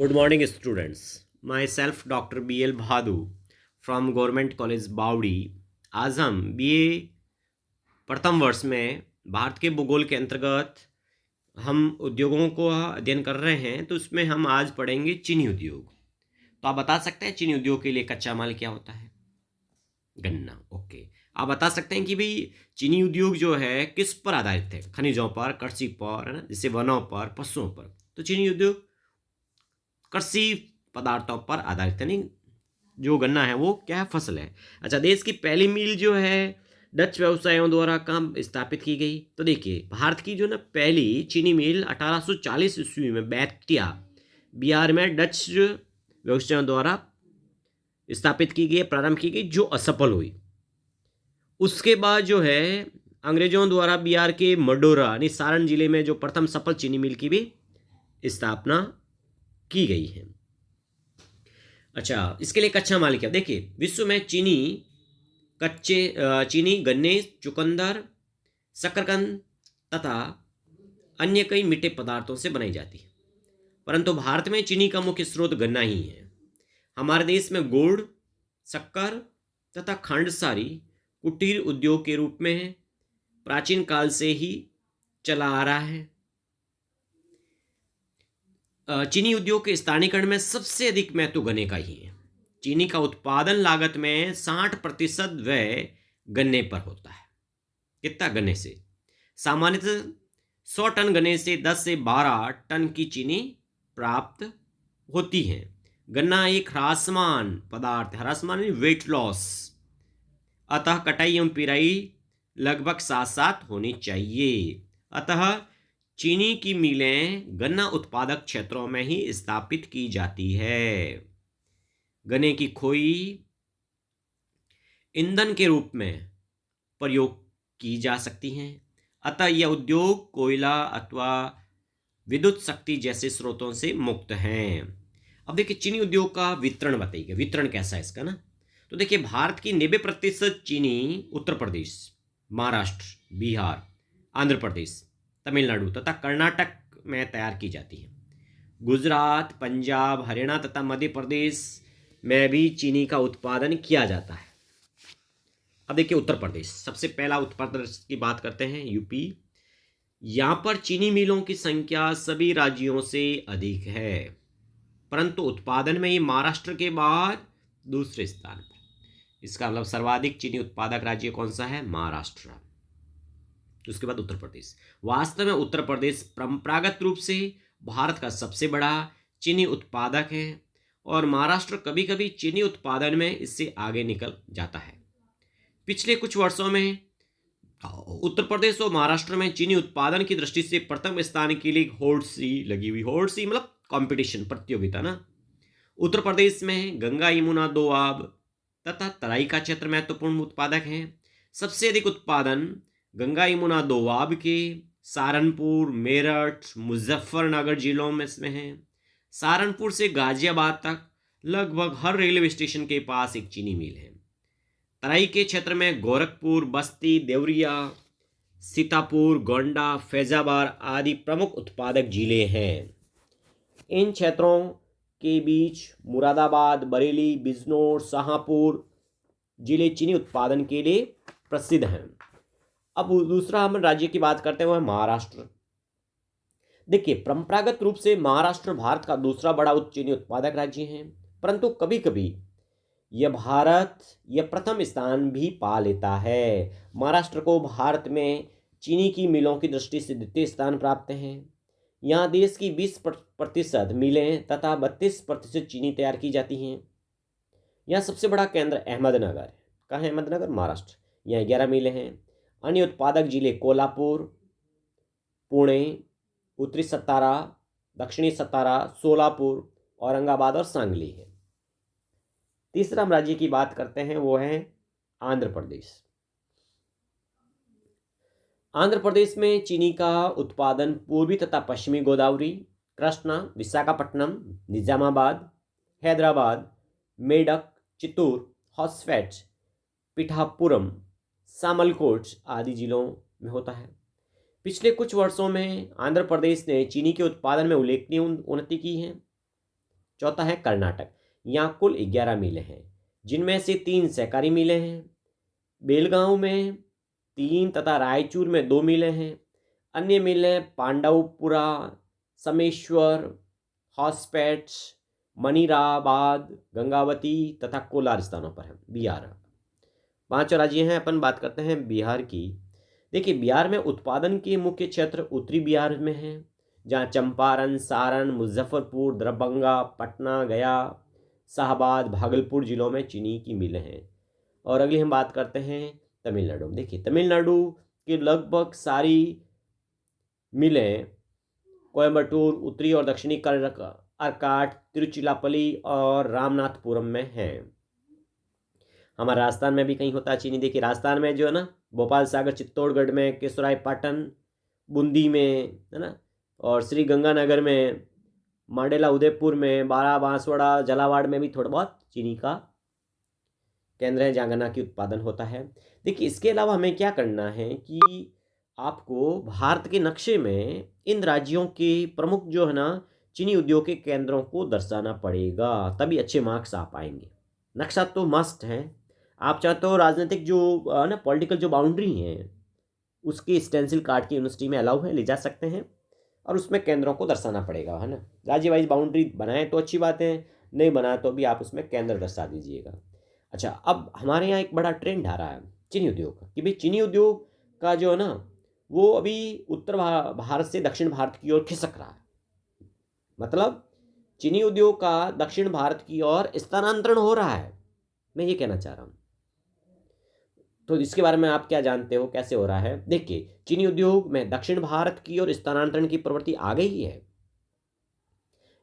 Good morning, students. Myself, Dr. B.L. Bhadu from Government College बावड़ी। आज हम BA प्रथम वर्ष में भारत के भूगोल के अंतर्गत हम उद्योगों को अध्ययन कर रहे हैं, तो उसमें हम आज पढ़ेंगे चीनी उद्योग। तो आप बता सकते हैं चीनी उद्योग के लिए कच्चा माल क्या होता है? गन्ना। ओके। आप बता सकते हैं कि भाई चीनी उद्योग जो है किस पर आधारित है? खनिजों पर, कृषि पर, है ना, जैसे वनों पर, पशुओं पर। तो चीनी उद्योग कृषि पदार्थों पर आधारित है। नहीं, जो गन्ना है वो क्या है? फसल है। अच्छा, देश की पहली मिल जो है डच व्यवसायों द्वारा कहाँ स्थापित की गई? तो देखिए, भारत की जो ना पहली चीनी मिल 1840 ईस्वी में बैक्टिया बिहार में डच व्यवसायों द्वारा स्थापित की गई, प्रारंभ की गई, जो असफल हुई। उसके बाद जो है अंग्रेजों द्वारा बिहार के मडोरा यानी सारण जिले में जो प्रथम सफल चीनी मिल की भी स्थापना की गई है। अच्छा, इसके लिए कच्चा माल क्या? देखिए, विश्व में चीनी, गन्ने, चुकंदर, शकरकंद तथा अन्य कई मीठे पदार्थों से बनाई जाती है, परंतु भारत में चीनी का मुख्य स्रोत गन्ना ही है। हमारे देश में गुड़, शक्कर तथा खांडसारी कुटीर उद्योग के रूप में है, प्राचीन काल से ही चला आ रहा है। चीनी उद्योग के स्थानीयकरण में सबसे अधिक महत्व गन्ने का ही है। चीनी का उत्पादन लागत में 60% व्यय गन्ने पर होता है। कितना? गन्ने से। सामान्यतः 100 टन गन्ने से 10 से 12 टन की चीनी प्राप्त होती है। गन्ना एक ह्रासमान पदार्थ, ह्रासमान वेट लॉस, अतः कटाई एवं पिराई लगभग साथ साथ होनी चाहिए। अतः चीनी की मिलें गन्ना उत्पादक क्षेत्रों में ही स्थापित की जाती है। गन्ने की खोई ईंधन के रूप में प्रयोग की जा सकती हैं, अतः यह उद्योग कोयला अथवा विद्युत शक्ति जैसे स्रोतों से मुक्त हैं। अब देखिए, चीनी उद्योग का वितरण बताइए, वितरण कैसा है इसका ना? तो देखिए, भारत की 90% चीनी उत्तर प्रदेश, महाराष्ट्र, बिहार, आंध्र प्रदेश, तमिलनाडु तथा कर्नाटक में तैयार की जाती है। गुजरात, पंजाब, हरियाणा तथा मध्य प्रदेश में भी चीनी का उत्पादन किया जाता है। अब देखिए, उत्तर प्रदेश सबसे पहला, उत्तर प्रदेश की बात करते हैं, यूपी। यहाँ पर चीनी मिलों की संख्या सभी राज्यों से अधिक है, परंतु उत्पादन में ये महाराष्ट्र के बाद दूसरे स्थान पर। इसका मतलब सर्वाधिक चीनी उत्पादक राज्य कौन सा है? महाराष्ट्र। उसके बाद उत्तर प्रदेश। वास्तव में उत्तर प्रदेश परंपरागत रूप से भारत का सबसे बड़ा चीनी उत्पादक है, और महाराष्ट्र कभी कभी चीनी उत्पादन में इससे आगे निकल जाता है। पिछले कुछ वर्षों में उत्तर प्रदेश और महाराष्ट्र में चीनी उत्पादन की दृष्टि से प्रथम स्थान के लिए होड़-सी लगी हुई। होड़-सी मतलब कंपटीशन, प्रतियोगिता ना। उत्तर प्रदेश में गंगा यमुना दोआब तथा तराई का क्षेत्र महत्वपूर्ण उत्पादक हैं। सबसे अधिक उत्पादन गंगा यमुना दोआब के सहारनपुर, मेरठ, मुजफ्फरनगर जिलों में इसमें है। सहारनपुर से गाजियाबाद तक लगभग हर रेलवे स्टेशन के पास एक चीनी मिल है। तराई के क्षेत्र में गोरखपुर, बस्ती, देवरिया, सीतापुर, गोंडा, फैजाबाद आदि प्रमुख उत्पादक जिले हैं। इन क्षेत्रों के बीच मुरादाबाद, बरेली, बिजनौर, शाहपुर जिले चीनी उत्पादन के लिए प्रसिद्ध हैं। अब दूसरा हम राज्य की बात करते हैं, महाराष्ट्र। देखिए, परंपरागत रूप से महाराष्ट्र भारत का दूसरा बड़ा चीनी उत्पादक राज्य है, परंतु कभी कभी यह प्रथम स्थान भी पा लेता है। महाराष्ट्र को भारत में चीनी की मिलों की दृष्टि से द्वितीय स्थान प्राप्त है। यहाँ देश की 20% मिलें तथा 32% चीनी तैयार की जाती हैं। यहाँ सबसे बड़ा केंद्र अहमदनगर है। कहाँ है? अहमदनगर, महाराष्ट्र। यहाँ 11 मिलें हैं। अन्य उत्पादक जिले कोल्हापुर, पुणे, उत्तरी सतारा, दक्षिणी सतारा, सोलापुर, औरंगाबाद और सांगली है। तीसरा हम राज्य की बात करते हैं, वो है आंध्र प्रदेश। आंध्र प्रदेश में चीनी का उत्पादन पूर्वी तथा पश्चिमी गोदावरी, कृष्णा, विशाखापट्टनम, निजामाबाद, हैदराबाद, मेडक, चित्तूर, हॉस्फेट, पिठापुरम, सामलकोट आदि जिलों में होता है। पिछले कुछ वर्षों में आंध्र प्रदेश ने चीनी के उत्पादन में उल्लेखनीय उन्नति की है। चौथा है कर्नाटक, यहाँ कुल 11 मिलें हैं, जिनमें से 3 सहकारी मिलें हैं। बेलगांव में 3 तथा रायचूर में 2 मिलें हैं। अन्य मिलें पांडवपुरा, समेश्वर, हॉस्पेट, मनीराबाद, गंगावती तथा कोलार स्थानों पर है। बिहार 5 राज्य हैं। अपन बात करते हैं बिहार की। देखिए, बिहार में उत्पादन के मुख्य क्षेत्र उत्तरी बिहार में हैं, जहाँ चंपारण, सारण, मुजफ्फरपुर, दरभंगा, पटना, गया, शाहबाद, भागलपुर जिलों में चीनी की मिलें हैं। और अगली हम बात करते हैं तमिलनाडु। देखिए, तमिलनाडु की लगभग सारी मिलें कोयम्बटूर, उत्तरी और दक्षिणी अर्काट, तिरुचिरापल्ली और रामनाथपुरम में हैं। हमारा राजस्थान में भी कहीं होता है चीनी। देखिए, राजस्थान में जो है ना, भोपाल, सागर, चित्तौड़गढ़ में, केसराय पाटन, बूंदी में, है ना, और श्री गंगानगर में, मांडेला उदयपुर में, बारा बांसवाड़ा, झालावाड़ में भी थोड़ा बहुत चीनी का केंद्र है जहाँ गन्ना की उत्पादन होता है। देखिए, इसके अलावा हमें क्या करना है कि आपको भारत के नक्शे में इन राज्यों के प्रमुख जो है ना चीनी उद्योग के केंद्रों को दर्शाना पड़ेगा, तभी अच्छे मार्क्स आ पाएंगे। नक्शा तो मस्ट है। आप चाहते हो राजनीतिक जो ना पॉलिटिकल जो बाउंड्री है उसकी स्टेंसिल काट के यूनिवर्सिटी में अलाउ है, ले जा सकते हैं, और उसमें केंद्रों को दर्शाना पड़ेगा, है ना। राज्य वाइज बाउंड्री बनाए तो अच्छी बात है, नहीं बनाए तो भी आप उसमें केंद्र दर्शा दीजिएगा। अच्छा, अब हमारे यहाँ एक बड़ा ट्रेंड आ रहा है चीनी उद्योग का, कि भाई चीनी उद्योग का जो है ना वो अभी उत्तर भारत से दक्षिण भारत की ओर खिसक रहा है। मतलब चीनी उद्योग का दक्षिण भारत की ओर स्थानांतरण हो रहा है, मैं ये कहना चाह रहा हूँ। तो इसके बारे में आप क्या जानते हो, कैसे हो रहा है? देखिए, चीनी उद्योग में दक्षिण भारत की ओर स्थानांतरण की प्रवृत्ति आ गई है।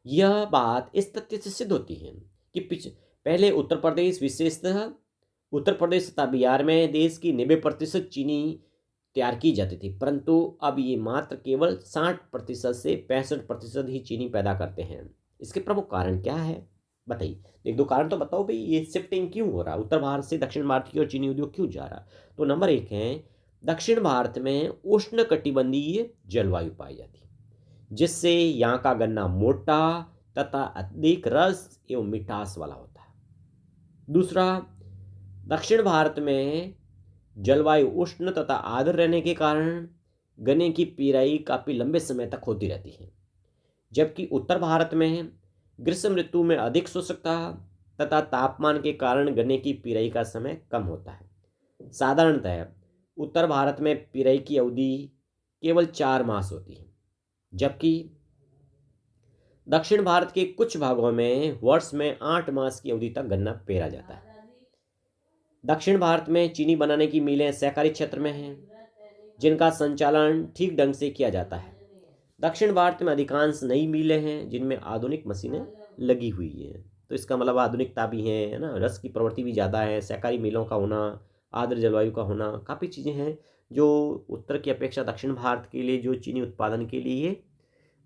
यह बात इस तथ्य से सिद्ध होती है कि पहले उत्तर प्रदेश, विशेषतः उत्तर प्रदेश तथा बिहार में देश की 90% चीनी तैयार की जाती थी, परंतु अब ये मात्र केवल 60% से 65% ही चीनी पैदा करते हैं। इसके प्रमुख कारण क्या है बताइए? एक दो कारण तो बताओ भाई, ये शिफ्टिंग क्यों हो रहा है, उत्तर भारत से दक्षिण भारत की ओर चीनी उद्योग क्यों जा रहा है? तो नंबर 1 है, दक्षिण भारत में उष्ण कटिबंधीय जलवायु पाई जाती है, जिससे यहाँ का गन्ना मोटा तथा अधिक रस एवं मिठास वाला होता है। दूसरा, दक्षिण भारत में जलवायु उष्ण तथा आर्द्र रहने के कारण गन्ने की पेराई काफ़ी लंबे समय तक होती रहती है, जबकि उत्तर भारत में ग्रीष्म ऋतु में अधिक शुष्कता तथा तापमान के कारण गन्ने की पेराई का समय कम होता है। साधारणतः उत्तर भारत में पेराई की अवधि केवल 4 मास होती है, जबकि दक्षिण भारत के कुछ भागों में वर्ष में 8 मास की अवधि तक गन्ना पेरा जाता है। दक्षिण भारत में चीनी बनाने की मिलें सहकारी क्षेत्र में हैं, जिनका संचालन ठीक ढंग से किया जाता है। दक्षिण भारत में अधिकांश नई मिलें हैं जिनमें आधुनिक मशीनें लगी हुई हैं। तो इसका मतलब आधुनिकता भी है ना, रस की प्रवृत्ति भी ज़्यादा है, सहकारी मिलों का होना, आर्द्र जलवायु का होना, काफ़ी चीज़ें हैं जो उत्तर की अपेक्षा दक्षिण भारत के लिए जो चीनी उत्पादन के लिए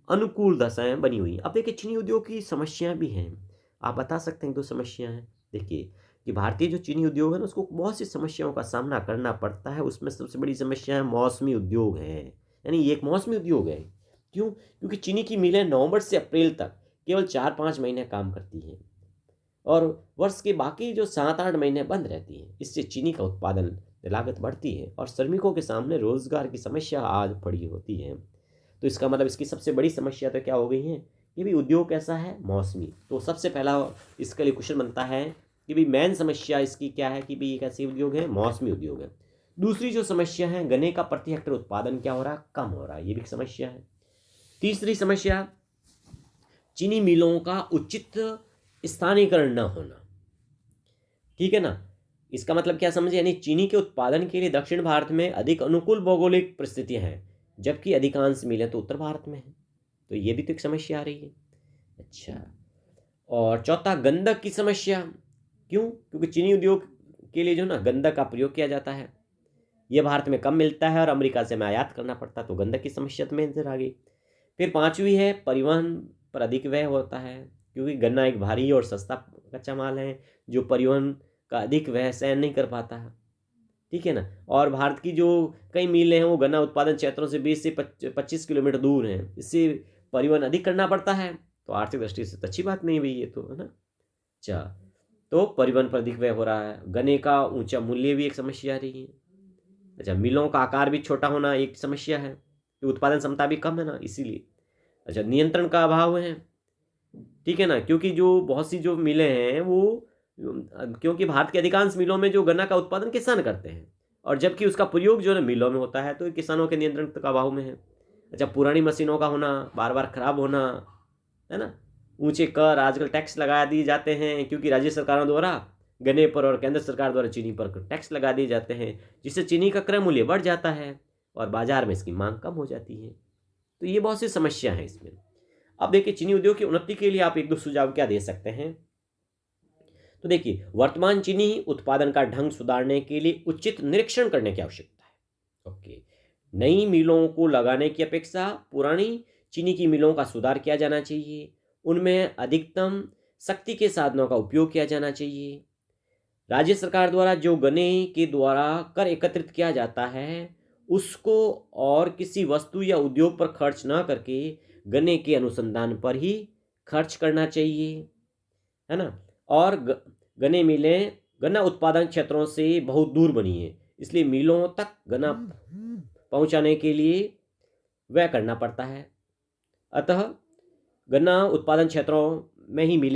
अनुकूल दशाएं बनी हुई हैं। अब देखिए, चीनी उद्योग की समस्याएं भी हैं, आप बता सकते हैं तो समस्याएं हैं। देखिए कि भारतीय जो चीनी उद्योग है ना उसको बहुत सी समस्याओं का सामना करना पड़ता है। उसमें सबसे बड़ी समस्या है मौसमी उद्योग है, यानी ये एक मौसमी उद्योग है। क्यों? क्योंकि चीनी की मिलें नवंबर से अप्रैल तक केवल 4-5 महीने काम करती हैं और वर्ष के बाकी जो 7-8 महीने बंद रहती हैं। इससे चीनी का उत्पादन लागत बढ़ती है और श्रमिकों के सामने रोजगार की समस्या आज पड़ी होती है। तो इसका मतलब इसकी सबसे बड़ी समस्या तो क्या हो गई है कि भी उद्योग कैसा है, मौसमी। तो सबसे पहला इसके लिए क्वेश्चन बनता है कि भाई मेन समस्या इसकी क्या है कि भाई ये कैसे उद्योग है, मौसमी उद्योग है। दूसरी जो समस्या है, गन्ने का प्रति हेक्टेयर उत्पादन क्या हो रहा है, कम हो रहा है, ये भी समस्या है। तीसरी समस्या, चीनी मिलों का उचित स्थानीयकरण न होना। ठीक है ना, इसका मतलब क्या समझे, यानी चीनी के उत्पादन के लिए दक्षिण भारत में अधिक अनुकूल भौगोलिक परिस्थितियां हैं, जबकि अधिकांश मिलें तो उत्तर भारत में हैं। तो ये भी तो एक समस्या आ रही है। अच्छा, और चौथा, गंधक की समस्या। क्यों? क्योंकि चीनी उद्योग के लिए जो ना गंधक का प्रयोग किया जाता है, यह भारत में कम मिलता है और अमेरिका से हमें आयात करना पड़ता है, तो गंधक की समस्या तो मेन आ गई। फिर पांचवी है, परिवहन पर अधिक व्यय होता है, क्योंकि गन्ना एक भारी और सस्ता कच्चा माल है जो परिवहन का अधिक व्यय सहन नहीं कर पाता है। ठीक है ना, और भारत की जो कई मिलें हैं वो गन्ना उत्पादन क्षेत्रों से 20 से 25 किलोमीटर दूर हैं, इससे परिवहन अधिक करना पड़ता है तो आर्थिक दृष्टि से तो अच्छी बात नहीं हुई ये तो, है ना। अच्छा, तो परिवहन पर अधिक व्यय हो रहा है, गन्ने का ऊंचा मूल्य भी एक समस्या आ रही है। अच्छा, मिलों का आकार भी छोटा होना एक समस्या है, उत्पादन क्षमता भी कम है ना, इसीलिए। अच्छा, नियंत्रण का अभाव है, ठीक है ना, क्योंकि जो बहुत सी जो मिलें हैं वो क्योंकि भारत के अधिकांश मिलों में जो गन्ना का उत्पादन किसान करते हैं, और जबकि उसका प्रयोग जो है ना मिलों में होता है, तो ये किसानों के नियंत्रण का अभाव में है। अच्छा, पुरानी मशीनों का होना, बार बार खराब होना, है ना। ऊंचे कर, आजकल टैक्स लगा दिए जाते हैं, क्योंकि राज्य सरकारों द्वारा गन्ने पर और केंद्र सरकार द्वारा चीनी पर टैक्स लगा दिए जाते हैं, जिससे चीनी का क्रय मूल्य बढ़ जाता है और बाजार में इसकी मांग कम हो जाती है। तो ये बहुत सी समस्या है इसमें। अब देखिए, चीनी उद्योग की उन्नति के लिए आप एक दो सुझाव क्या दे सकते हैं। तो देखिए, वर्तमान चीनी उत्पादन का ढंग सुधारने के लिए उचित निरीक्षण करने की आवश्यकता है। ओके, नई मिलों को लगाने की अपेक्षा पुरानी चीनी की मिलों का सुधार किया जाना चाहिए, उनमें अधिकतम शक्ति के साधनों का उपयोग किया जाना चाहिए। राज्य सरकार द्वारा जो गन्ने के द्वारा कर एकत्रित किया जाता है उसको और किसी वस्तु या उद्योग पर खर्च ना करके गन्ने के अनुसंधान पर ही खर्च करना चाहिए, है ना। और गन्ने मिलें गन्ना उत्पादन क्षेत्रों से बहुत दूर बनी है, इसलिए मिलों तक गन्ना पहुंचाने के लिए व्यय करना पड़ता है। अतः गन्ना उत्पादन क्षेत्रों में ही मिलें